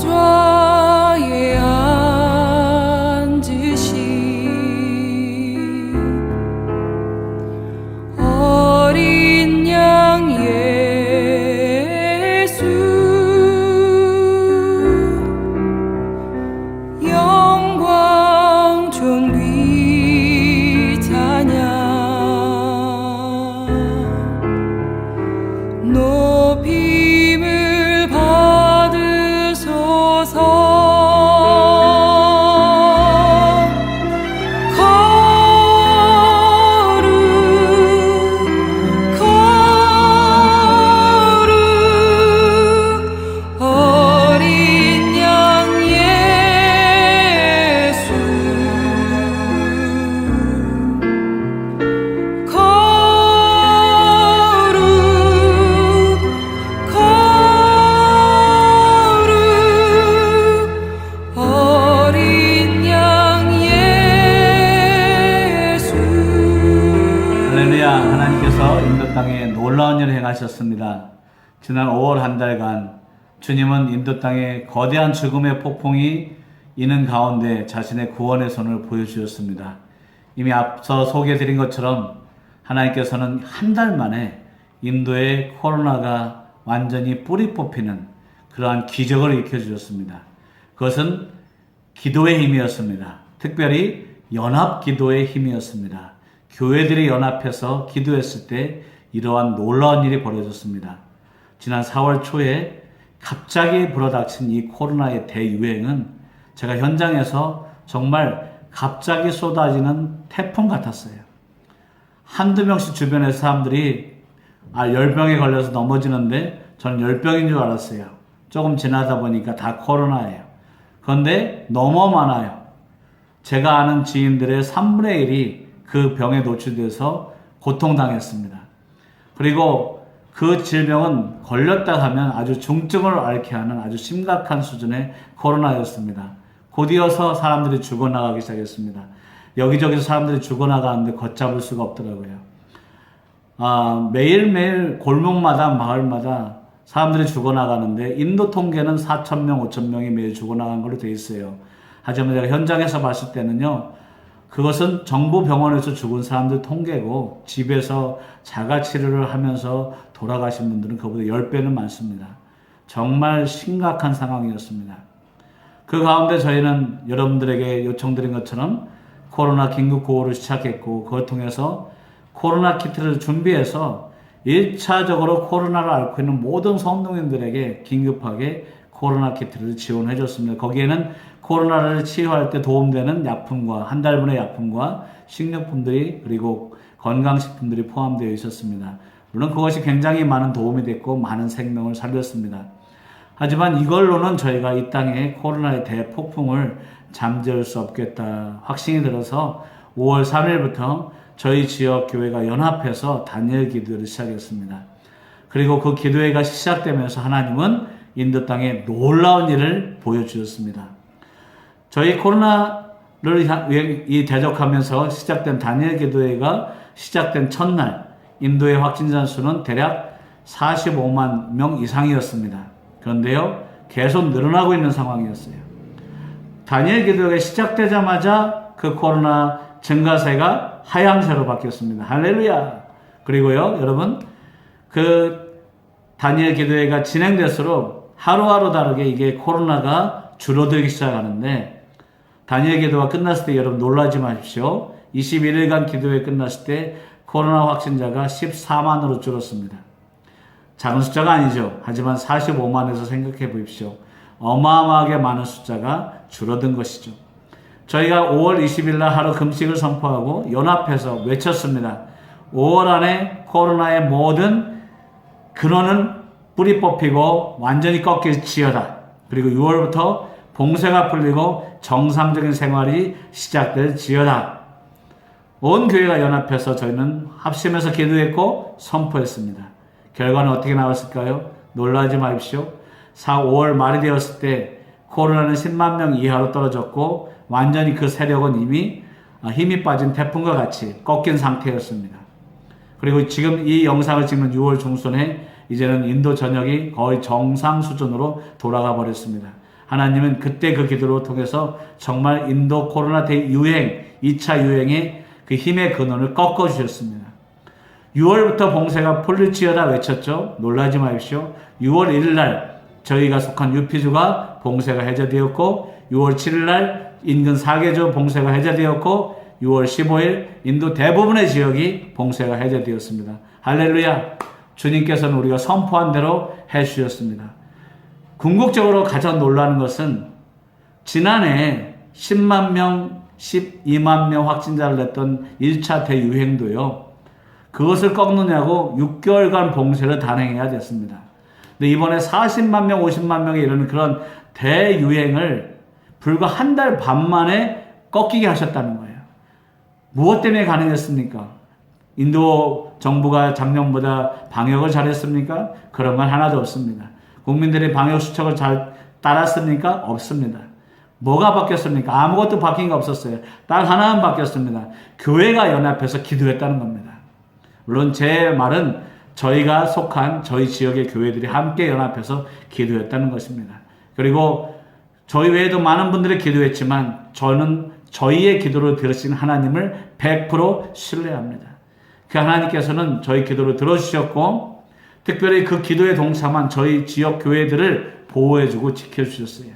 보좌에 앉으신 어린 양 예수, 영광 존귀 찬양 높임을 하나님께서 인도 땅에 놀라운 일을 행하셨습니다. 지난 5월 한 달간 주님은 인도 땅에 거대한 죽음의 폭풍이 이는 가운데 자신의 구원의 손을 보여주셨습니다. 이미 앞서 소개해드린 것처럼 하나님께서는 한 달 만에 인도의 코로나가 완전히 뿌리 뽑히는 그러한 기적을 일으켜주셨습니다. 그것은 기도의 힘이었습니다. 특별히 연합 기도의 힘이었습니다. 교회들이 연합해서 기도했을 때 이러한 놀라운 일이 벌어졌습니다. 지난 4월 초에 갑자기 불어닥친 이 코로나의 대유행은 제가 현장에서 정말 갑자기 쏟아지는 태풍 같았어요. 한두 명씩 주변의 사람들이 열병에 걸려서 넘어지는데 저는 열병인 줄 알았어요. 조금 지나다 보니까 다 코로나예요. 그런데 너무 많아요. 제가 아는 지인들의 3분의 1이 그 병에 노출돼서 고통당했습니다. 그리고 그 질병은 걸렸다 하면 아주 중증을 앓게 하는 아주 심각한 수준의 코로나였습니다. 곧이어서 사람들이 죽어나가기 시작했습니다. 여기저기서 사람들이 죽어나가는데 걷잡을 수가 없더라고요. 매일매일 골목마다 마을마다 사람들이 죽어나가는데 인도 통계는 4,000명, 5,000명이 매일 죽어나간 걸로 되어 있어요. 하지만 제가 현장에서 봤을 때는요, 그것은 정부 병원에서 죽은 사람들 통계고 집에서 자가치료를 하면서 돌아가신 분들은 그보다 10배는 많습니다. 정말 심각한 상황이었습니다. 그 가운데 저희는 여러분들에게 요청드린 것처럼 코로나 긴급구호를 시작했고, 그걸 통해서 코로나 키트를 준비해서 1차적으로 코로나를 앓고 있는 모든 성도님들에게 긴급하게 코로나 키트를 지원해 줬습니다. 거기에는 코로나를 치료할 때 도움되는 약품과 한 달분의 약품과 식료품들이 그리고 건강식품들이 포함되어 있었습니다. 물론 그것이 굉장히 많은 도움이 됐고 많은 생명을 살렸습니다. 하지만 이걸로는 저희가 이 땅에 코로나의 대폭풍을 잠재울 수 없겠다 확신이 들어서 5월 3일부터 저희 지역 교회가 연합해서 단일 기도를 시작했습니다. 그리고 그 기도회가 시작되면서 하나님은 인도 땅에 놀라운 일을 보여주셨습니다. 저희 코로나를 대적하면서 시작된 단일 기도회가 시작된 첫날 인도의 확진자 수는 대략 45만 명 이상이었습니다. 그런데요, 계속 늘어나고 있는 상황이었어요. 단일 기도회가 시작되자마자 그 코로나 증가세가 하향세로 바뀌었습니다. 할렐루야! 그리고요, 여러분, 그 단일 기도회가 진행될수록 하루하루 다르게 이게 코로나가 줄어들기 시작하는데, 단일 기도가 끝났을 때 여러분 놀라지 마십시오. 21일간 기도회 끝났을 때 코로나 확진자가 14만으로 줄었습니다. 작은 숫자가 아니죠. 하지만 45만에서 생각해 보십시오. 어마어마하게 많은 숫자가 줄어든 것이죠. 저희가 5월 20일 날 하루 금식을 선포하고 연합해서 외쳤습니다. 5월 안에 코로나의 모든 근원은 뿌리 뽑히고 완전히 꺾일지어다. 그리고 6월부터 봉쇄가 풀리고 정상적인 생활이 시작될지어다. 온 교회가 연합해서 저희는 합심해서 기도했고 선포했습니다. 결과는 어떻게 나왔을까요? 놀라지 마십시오. 5월 말이 되었을 때 코로나는 10만 명 이하로 떨어졌고 완전히 그 세력은 이미 힘이 빠진 태풍과 같이 꺾인 상태였습니다. 그리고 지금 이 영상을 찍는 6월 중순에 이제는 인도 전역이 거의 정상 수준으로 돌아가 버렸습니다. 하나님은 그때 그 기도를 통해서 정말 인도 코로나 대유행, 2차 유행의 그 힘의 근원을 꺾어주셨습니다. 6월부터 봉쇄가 풀릴지어다 외쳤죠. 놀라지 마십시오. 6월 1일 날 저희가 속한 유피주가 봉쇄가 해제되었고 6월 7일 날 인근 4개주 봉쇄가 해제되었고 6월 15일 인도 대부분의 지역이 봉쇄가 해제되었습니다. 할렐루야. 주님께서는 우리가 선포한 대로 해주셨습니다. 궁극적으로 가장 놀라는 것은 지난해 10만 명, 12만 명 확진자를 냈던 1차 대유행도요. 그것을 꺾느냐고 6개월간 봉쇄를 단행해야 됐습니다. 근데 이번에 40만 명, 50만 명에 이르는 그런 대유행을 불과 한 달 반 만에 꺾이게 하셨다는 거예요. 무엇 때문에 가능했습니까? 인도 정부가 작년보다 방역을 잘했습니까? 그런 건 하나도 없습니다. 국민들이 방역 수칙을 잘 따랐습니까? 없습니다. 뭐가 바뀌었습니까? 아무것도 바뀐 게 없었어요. 딱 하나만 바뀌었습니다. 교회가 연합해서 기도했다는 겁니다. 물론 제 말은 저희가 속한 저희 지역의 교회들이 함께 연합해서 기도했다는 것입니다. 그리고 저희 외에도 많은 분들이 기도했지만 저는 저희의 기도를 들으신 하나님을 100% 신뢰합니다. 그 하나님께서는 저희 기도를 들어주셨고 특별히 그 기도에 동참한 저희 지역 교회들을 보호해주고 지켜주셨어요.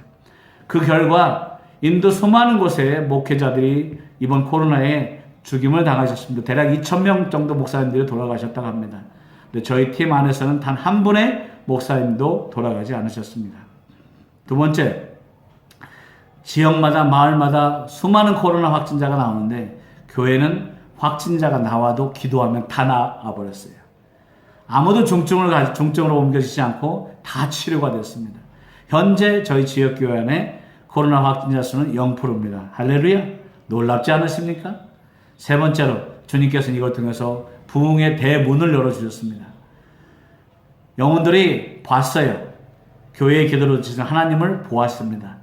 그 결과 인도 수많은 곳에 목회자들이 이번 코로나에 죽임을 당하셨습니다. 대략 2,000명 정도 목사님들이 돌아가셨다고 합니다. 근데 저희 팀 안에서는 단 한 분의 목사님도 돌아가지 않으셨습니다. 두 번째, 지역마다 마을마다 수많은 코로나 확진자가 나오는데 교회는 확진자가 나와도 기도하면 다 나아버렸어요. 아무도 중증으로 옮겨지지 않고 다 치료가 됐습니다. 현재 저희 지역교회 안에 코로나 확진자 수는 0%입니다. 할렐루야! 놀랍지 않으십니까? 세 번째로 주님께서는 이걸 통해서 부흥의 대문을 열어주셨습니다. 영혼들이 봤어요. 교회의 기도로 주신 하나님을 보았습니다.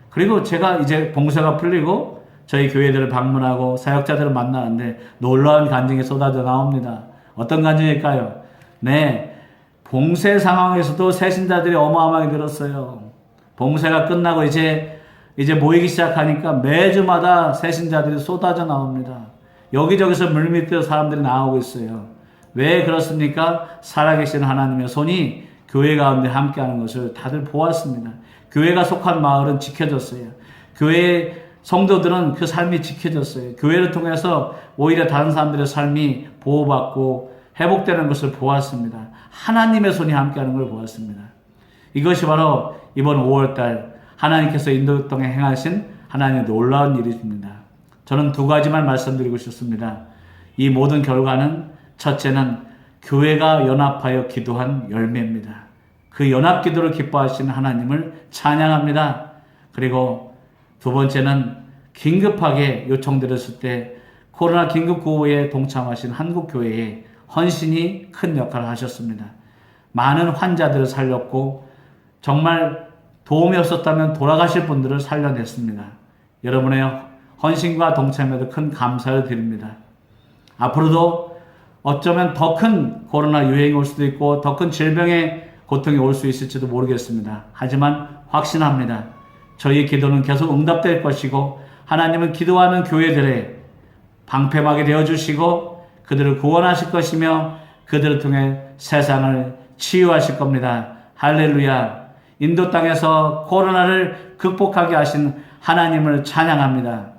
그리고 제가 이제 봉쇄가 풀리고 저희 교회들을 방문하고 사역자들을 만나는데 놀라운 간증이 쏟아져 나옵니다. 어떤 간증일까요? 네, 봉쇄 상황에서도 새신자들이 어마어마하게 늘었어요. 봉쇄가 끝나고 이제 모이기 시작하니까 매주마다 새신자들이 쏟아져 나옵니다. 여기저기서 물밑에서 사람들이 나오고 있어요. 왜 그렇습니까? 살아계신 하나님의 손이 교회 가운데 함께하는 것을 다들 보았습니다. 교회가 속한 마을은 지켜졌어요. 교회 성도들은 그 삶이 지켜졌어요. 교회를 통해서 오히려 다른 사람들의 삶이 보호받고 회복되는 것을 보았습니다. 하나님의 손이 함께하는 걸 보았습니다. 이것이 바로 이번 5월달 하나님께서 인도 땅에 행하신 하나님의 놀라운 일입니다. 저는 두 가지만 말씀드리고 싶습니다. 이 모든 결과는 첫째는 교회가 연합하여 기도한 열매입니다. 그 연합 기도를 기뻐하시는 하나님을 찬양합니다. 그리고 두 번째는 긴급하게 요청드렸을 때 코로나 긴급 구호에 동참하신 한국교회의 헌신이 큰 역할을 하셨습니다. 많은 환자들을 살렸고 정말 도움이 없었다면 돌아가실 분들을 살려냈습니다. 여러분의 헌신과 동참에도 큰 감사를 드립니다. 앞으로도 어쩌면 더 큰 코로나 유행이 올 수도 있고 더 큰 질병의 고통이 올 수 있을지도 모르겠습니다. 하지만 확신합니다. 저희의 기도는 계속 응답될 것이고 하나님은 기도하는 교회들의 방패막이 되어주시고 그들을 구원하실 것이며 그들을 통해 세상을 치유하실 겁니다. 할렐루야. 인도 땅에서 코로나를 극복하게 하신 하나님을 찬양합니다.